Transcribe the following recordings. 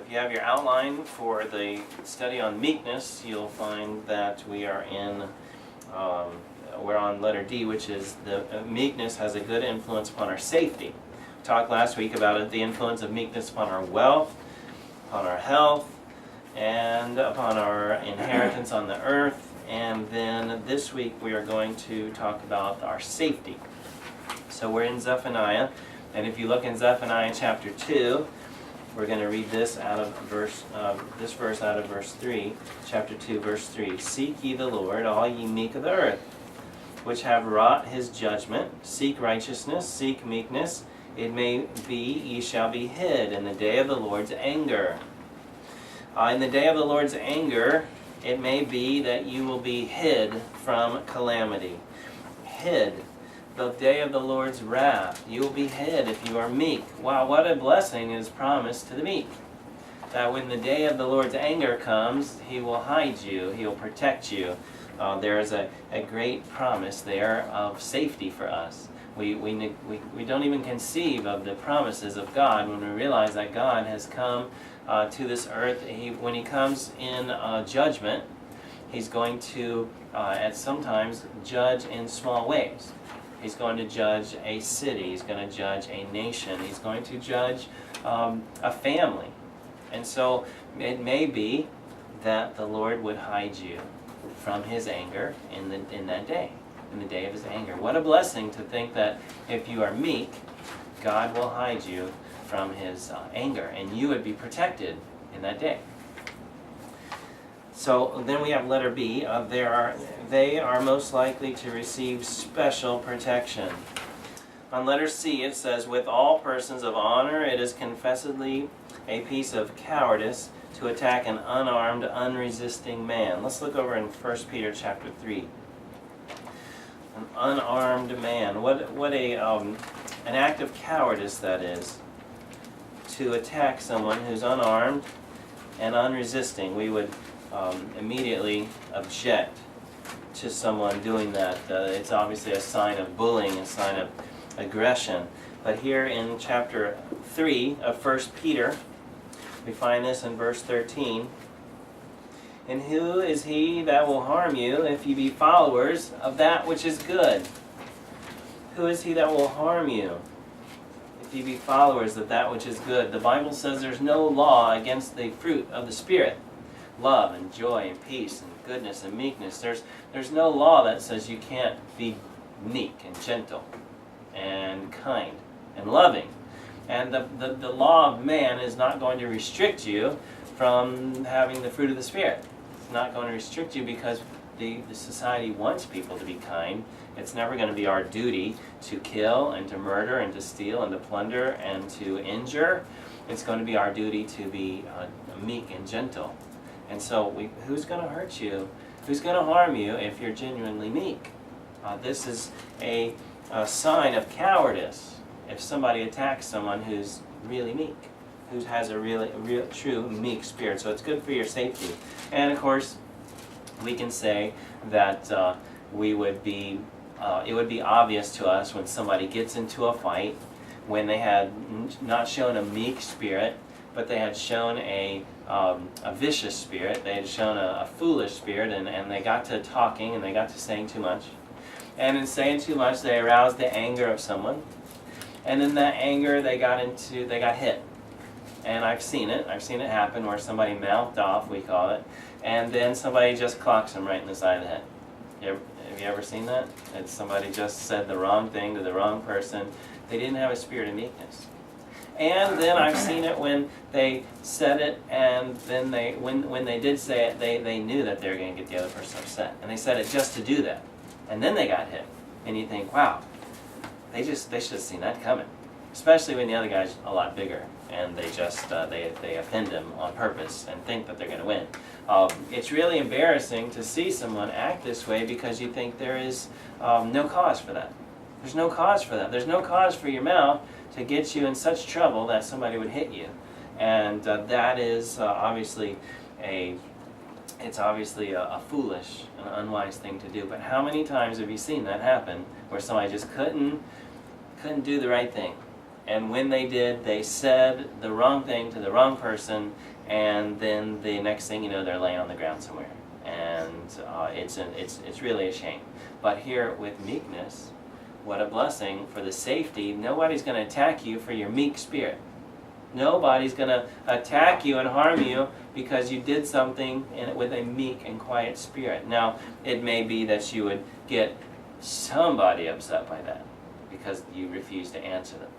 If you have your outline for the study on meekness, you'll find that we are we're on letter D, which is the meekness has a good influence upon our safety. We talked last week about the influence of meekness upon our wealth, upon our health, and upon our inheritance on the earth. And then this week we are going to talk about our safety. So we're in Zephaniah, and if you look in Zephaniah chapter 2, we're going to read this out of verse out of verse 3, chapter 2, verse 3. Seek ye the Lord, all ye meek of the earth, which have wrought his judgment. Seek righteousness, seek meekness. It may be ye shall be hid in the day of the Lord's anger. In the day of the Lord's anger, it may be that you will be hid from calamity. Hid. The day of the Lord's wrath, you will be hid if you are meek. Wow, what a blessing is promised to the meek. That when the day of the Lord's anger comes, he will hide you, he will protect you. There is a great promise there of safety for us. We don't even conceive of the promises of God when we realize that God has come to this earth. When he comes in judgment, he's going to at sometimes judge in small ways. He's going to judge a city. He's going to judge a nation. He's going to judge a family. And so it may be that the Lord would hide you from his anger in that day, in the day of his anger. What a blessing to think that if you are meek, God will hide you from his anger, and you would be protected in that day. So then we have letter B. They are most likely to receive special protection. On letter C it says, with all persons of honor it is confessedly a piece of cowardice to attack an unarmed, unresisting man. Let's look over in 1 Peter chapter 3. An unarmed man. What an act of cowardice that is, to attack someone who's unarmed and unresisting. We would immediately object to someone doing that. It's obviously a sign of bullying, a sign of aggression. But here in chapter 3 of 1 Peter, we find this in verse 13. And who is he that will harm you if ye be followers of that which is good? Who is he that will harm you if ye be followers of that which is good? The Bible says there's no law against the fruit of the Spirit. Love and joy and peace and goodness and meekness. There's no law that says you can't be meek and gentle and kind and loving. And the law of man is not going to restrict you from having the fruit of the Spirit. It's not going to restrict you because the society wants people to be kind. It's never going to be our duty to kill and to murder and to steal and to plunder and to injure. It's going to be our duty to be meek and gentle. And so who's going to hurt you? Who's going to harm you if you're genuinely meek? This is a sign of cowardice if somebody attacks someone who's really meek, who has a real true meek spirit. So it's good for your safety. And of course, we can say that it would be obvious to us when somebody gets into a fight, when they had not shown a meek spirit, but they had shown a vicious spirit, they had shown a foolish spirit, and they got to talking and they got to saying too much. And in saying too much, they aroused the anger of someone. And in that anger, they got hit. And I've seen it happen where somebody mouthed off, we call it, and then somebody just clocks them right in the side of the head. Have you ever seen that? That somebody just said the wrong thing to the wrong person. They didn't have a spirit of meekness. And then I've seen it when they said it, and then when they did say it, they knew that they were going to get the other person upset. And they said it just to do that. And then they got hit. And you think, wow, they should have seen that coming. Especially when the other guy's a lot bigger, and they just they offend him on purpose and think that they're going to win. It's really embarrassing to see someone act this way because you think there is no cause for that. There's no cause for that. There's no cause for your mouth to get you in such trouble that somebody would hit you. And that is obviously a foolish and unwise thing to do. But how many times have you seen that happen where somebody just couldn't do the right thing? And when they did, they said the wrong thing to the wrong person, and then the next thing you know, they're laying on the ground somewhere. And it's really a shame. But here with meekness, what a blessing for the safety. Nobody's going to attack you for your meek spirit. Nobody's going to attack you and harm you because you did something with a meek and quiet spirit. Now, it may be that you would get somebody upset by that because you refuse to answer them.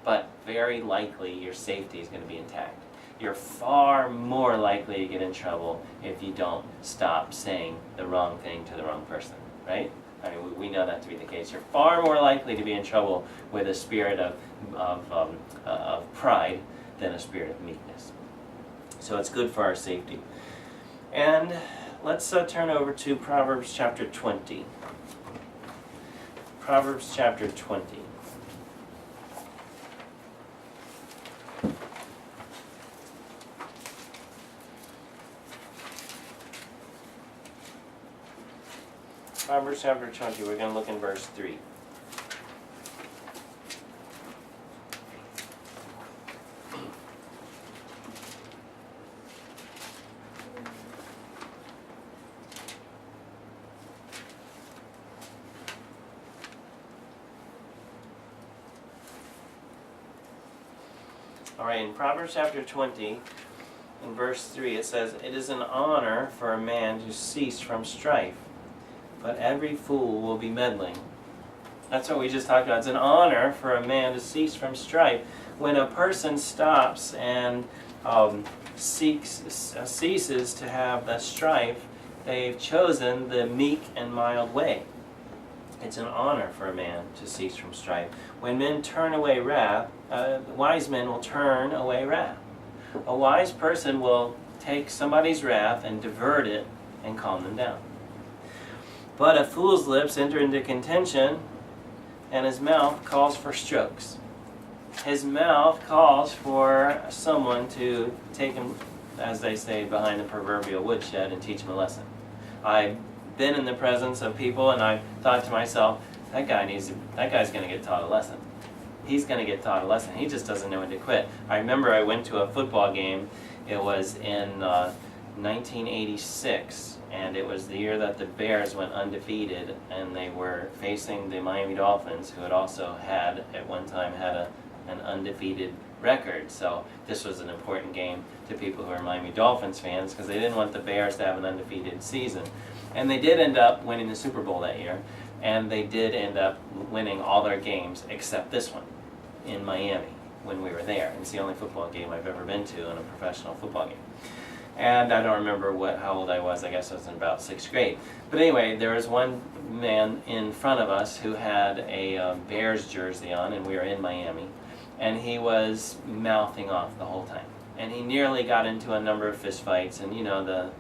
But very likely your safety is going to be intact. You're far more likely to get in trouble if you don't stop saying the wrong thing to the wrong person, right? I mean, we know that to be the case. You're far more likely to be in trouble with a spirit of pride than a spirit of meekness. So it's good for our safety. And let's turn over to Proverbs chapter 20. Proverbs chapter 20. Proverbs chapter 20, we're going to look in verse 3. All right, in Proverbs chapter 20, in verse 3, it says, "It is an honor for a man to cease from strife, but every fool will be meddling." That's what we just talked about. It's an honor for a man to cease from strife. When a person stops and ceases to have the strife, they've chosen the meek and mild way. It's an honor for a man to cease from strife. When men turn away wrath, wise men will turn away wrath. A wise person will take somebody's wrath and divert it and calm them down. But a fool's lips enter into contention, and his mouth calls for strokes. His mouth calls for someone to take him, as they say, behind the proverbial woodshed and teach him a lesson. I've been in the presence of people, and I've thought to myself, that guy's going to get taught a lesson. He's going to get taught a lesson. He just doesn't know when to quit. I remember I went to a football game. It was in 1986. And it was the year that the Bears went undefeated, and they were facing the Miami Dolphins, who had also had, at one time, had an undefeated record. So this was an important game to people who are Miami Dolphins fans, because they didn't want the Bears to have an undefeated season. And they did end up winning the Super Bowl that year, and they did end up winning all their games except this one in Miami when we were there. And it's the only football game I've ever been to in a professional football game. And I don't remember how old I was. I guess I was in about 6th grade. But anyway, there was one man in front of us who had a Bears jersey on, and we were in Miami. And he was mouthing off the whole time. And he nearly got into a number of fistfights. And you know, the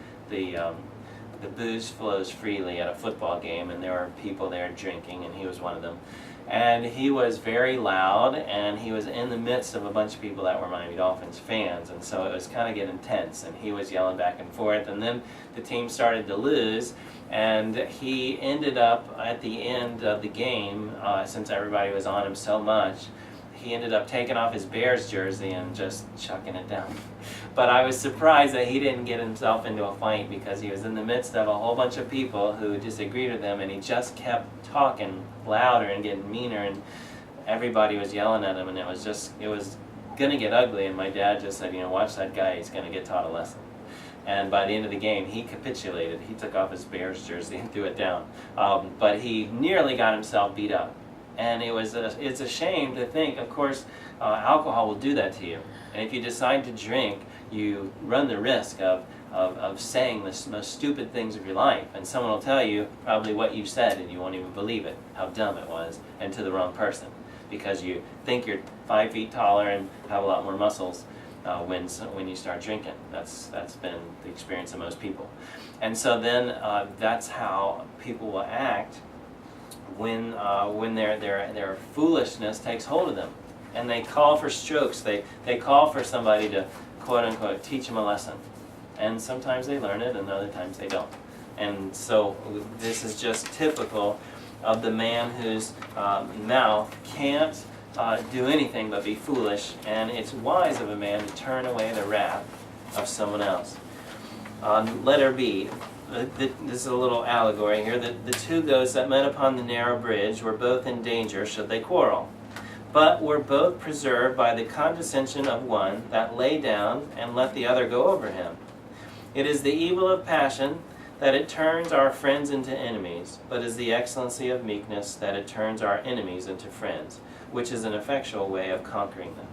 booze flows freely at a football game, and there were people there drinking, and he was one of them. And he was very loud, and he was in the midst of a bunch of people that were Miami Dolphins fans, and so it was kind of getting intense, and he was yelling back and forth, and then the team started to lose, and he ended up, at the end of the game, since everybody was on him so much, he ended up taking off his Bears jersey and just chucking it down. But I was surprised that he didn't get himself into a fight, because he was in the midst of a whole bunch of people who disagreed with him, and he just kept talking louder and getting meaner, and everybody was yelling at him, and it was going to get ugly. And my dad just said, watch that guy, he's going to get taught a lesson. And by the end of the game, he capitulated. He took off his Bears jersey and threw it down. But he nearly got himself beat up. And it's a shame to think, of course, alcohol will do that to you. And if you decide to drink, you run the risk of saying the most stupid things of your life. And someone will tell you probably what you said, and you won't even believe it, how dumb it was, and to the wrong person. Because you think you're 5 feet taller and have a lot more muscles when you start drinking. That's been the experience of most people. And so then that's how people will act when their foolishness takes hold of them, and they call for strokes. They call for somebody to, quote unquote, teach them a lesson, and sometimes they learn it, and other times they don't. And so this is just typical of the man whose mouth can't do anything but be foolish, and it's wise of a man to turn away the wrath of someone else. Letter B. This is a little allegory here. The two goats that met upon the narrow bridge were both in danger should they quarrel, but were both preserved by the condescension of one that lay down and let the other go over him. It is the evil of passion that it turns our friends into enemies, but is the excellency of meekness that it turns our enemies into friends, which is an effectual way of conquering them.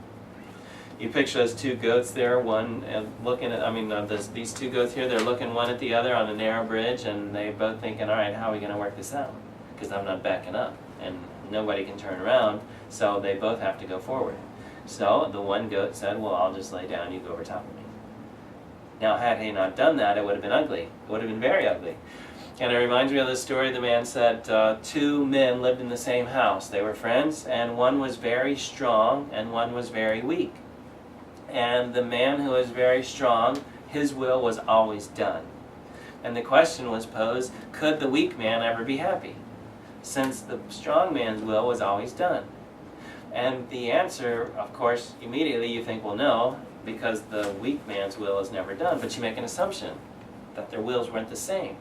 You picture those two goats there, one looking at, these two goats here, they're looking one at the other on a narrow bridge, and they both thinking, all right, how are we going to work this out? Because I'm not backing up, and nobody can turn around, so they both have to go forward. So the one goat said, well, I'll just lay down, you go over top of me. Now, had he not done that, it would have been ugly. It would have been very ugly. And it reminds me of the story. The man said two men lived in the same house. They were friends, and one was very strong, and one was very weak. And the man who was very strong, his will was always done. And the question was posed, could the weak man ever be happy? Since the strong man's will was always done. And the answer, of course, immediately you think, well, no, because the weak man's will is never done. But you make an assumption that their wills weren't the same.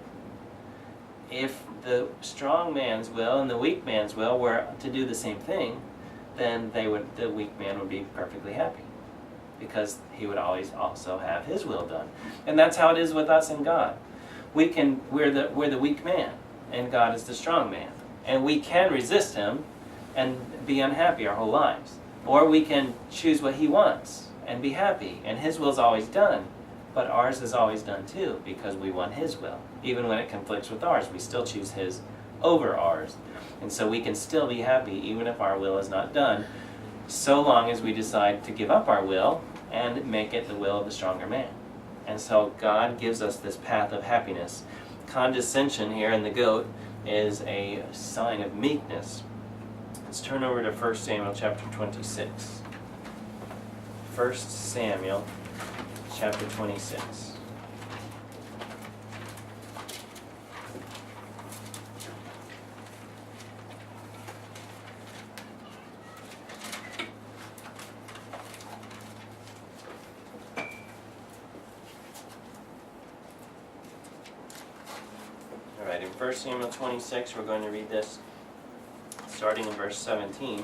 If the strong man's will and the weak man's will were to do the same thing, then the weak man would be perfectly happy, because he would always also have his will done. And that's how it is with us and God. We're the weak man, and God is the strong man. And we can resist him and be unhappy our whole lives. Or we can choose what he wants and be happy, and his will's always done. But ours is always done too, because we want his will. Even when it conflicts with ours, we still choose his over ours. And so we can still be happy even if our will is not done, so long as we decide to give up our will and make it the will of the stronger man. And so God gives us this path of happiness. Condescension here in the goat is a sign of meekness. Let's turn over to 1 Samuel chapter 26. 1 Samuel chapter 26. Alright, in 1 Samuel 26, we're going to read this starting in verse 17.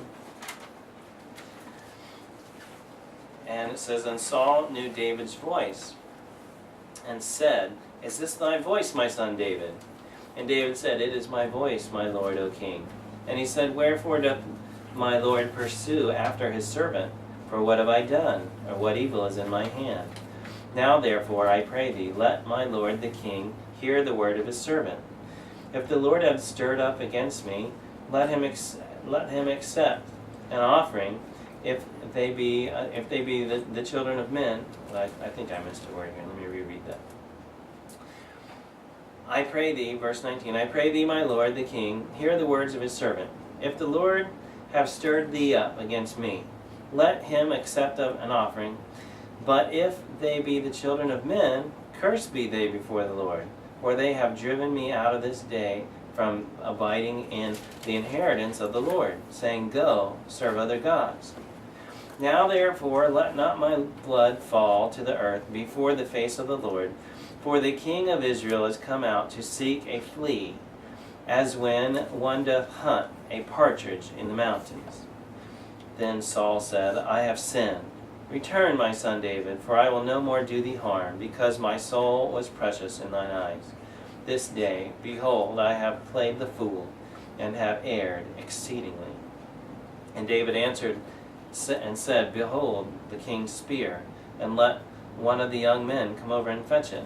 And it says, And Saul knew David's voice, and said, Is this thy voice, my son David? And David said, It is my voice, my lord, O king. And he said, Wherefore doth my lord pursue after his servant? For what have I done? Or what evil is in my hand? Now therefore, I pray thee, let my lord the king hear the word of his servant. If the Lord have stirred up against me, let him accept an offering, if they be the children of men. I think I missed a word here. Let me reread that. I pray thee, verse 19, I pray thee, my lord the king, hear the words of his servant. If the Lord have stirred thee up against me, let him accept of an offering. But if they be the children of men, cursed be they before the Lord. For they have driven me out of this day from abiding in the inheritance of the Lord, saying, Go, serve other gods. Now therefore let not my blood fall to the earth before the face of the Lord, for the king of Israel is come out to seek a flea, as when one doth hunt a partridge in the mountains. Then Saul said, I have sinned. Return, my son David, for I will no more do thee harm, because my soul was precious in thine eyes. This day, behold, I have played the fool, and have erred exceedingly. And David answered and said, Behold the king's spear, and let one of the young men come over and fetch it.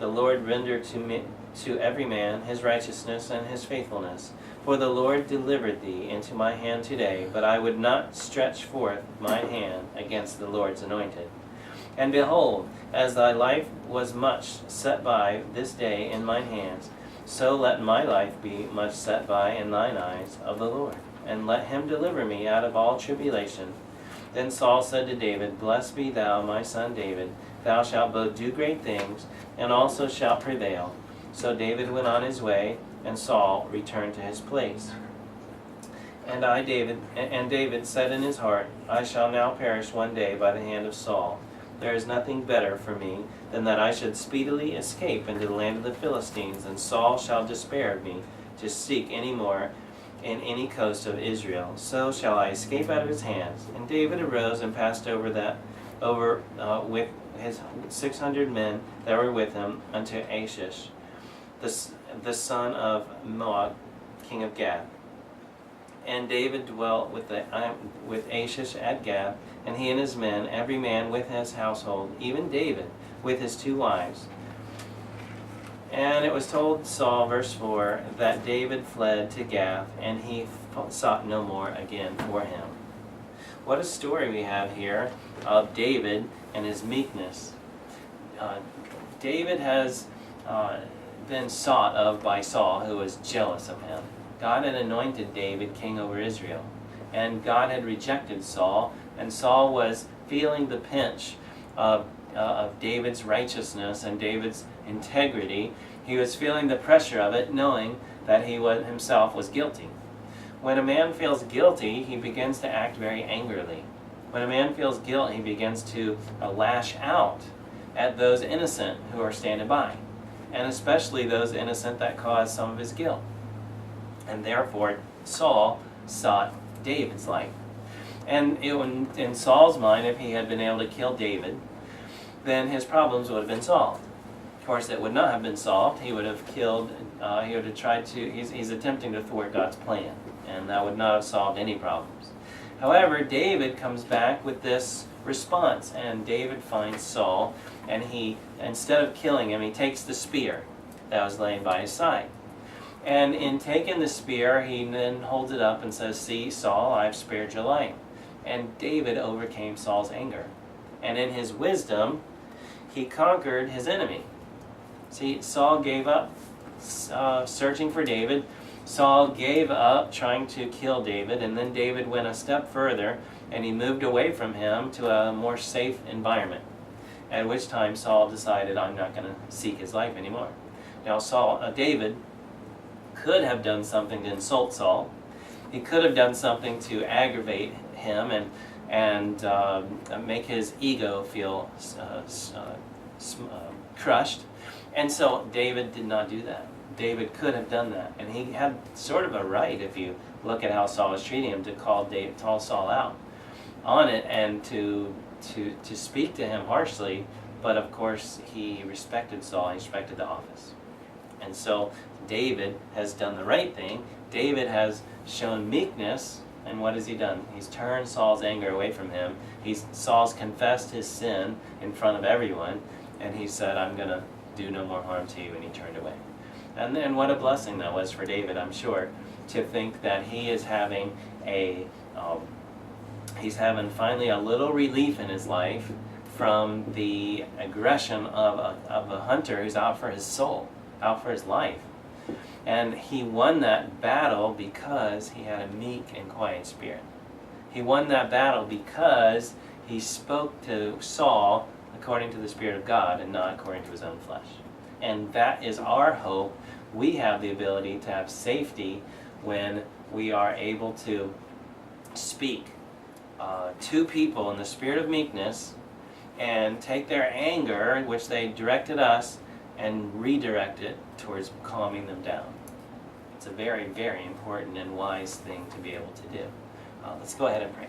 The Lord render to every man his righteousness and his faithfulness. For the Lord delivered thee into my hand today, but I would not stretch forth mine hand against the Lord's anointed. And behold, as thy life was much set by this day in mine hands, so let my life be much set by in thine eyes of the Lord, and let him deliver me out of all tribulation. Then Saul said to David, Blessed be thou, my son David, thou shalt both do great things, and also shalt prevail. So David went on his way, and Saul returned to his place. And David said in his heart, I shall now perish one day by the hand of Saul. There is nothing better for me than that I should speedily escape into the land of the Philistines, and Saul shall despair of me to seek any more in any coast of Israel. So shall I escape out of his hands. And David arose and passed over with his 600 men that were with him unto Achish, the son of Moab, king of Gath. And David dwelt with Achish at Gath, and he and his men, every man with his household, even David with his 2 wives. And it was told Saul, verse 4, that David fled to Gath, and he sought no more again for him. What a story we have here of David and his meekness. David has been sought of by Saul, who was jealous of him. God had anointed David king over Israel, and God had rejected Saul, and Saul was feeling the pinch of David's righteousness and David's integrity. He was feeling the pressure of it, knowing that he himself was guilty. When a man feels guilty, he begins to act very angrily. When a man feels guilt, he begins to lash out at those innocent who are standing by, and especially those innocent that caused some of his guilt. And therefore, Saul sought David's life. And in Saul's mind, if he had been able to kill David, then his problems would have been solved. Of course, it would not have been solved. He would have killed, he would have tried to, he's attempting to thwart God's plan, and that would not have solved any problems. However, David comes back with this response, and David finds Saul, and he, instead of killing him, he takes the spear that was laying by his side. And in taking the spear, he then holds it up and says, see, Saul, I've spared your life. And David overcame Saul's anger. And in his wisdom, he conquered his enemy. See, Saul gave up searching for David. Saul gave up trying to kill David, and then David went a step further, and he moved away from him to a more safe environment. At which time Saul decided, I'm not going to seek his life anymore. Now David could have done something to insult Saul. He could have done something to aggravate him and make his ego feel crushed. And so David did not do that. David could have done that. And he had sort of a right, if you look at how Saul was treating him, to call Saul out on it and to speak to him harshly. But of course, he respected Saul. He respected the office. And so David has done the right thing. David has shown meekness, and what has he done? He's turned Saul's anger away from him. Saul's confessed his sin in front of everyone, and he said, I'm going to do no more harm to you, and he turned away. And then what a blessing that was for David, I'm sure, to think that he is having he's having finally a little relief in his life from the aggression of a hunter who's out for his soul, out for his life. And he won that battle because he had a meek and quiet spirit. He won that battle because he spoke to Saul according to the Spirit of God and not according to his own flesh. And that is our hope. We have the ability to have safety when we are able to speak to people in the spirit of meekness and take their anger, which they directed us, and redirect it towards calming them down. It's a very, very important and wise thing to be able to do. Let's go ahead and pray.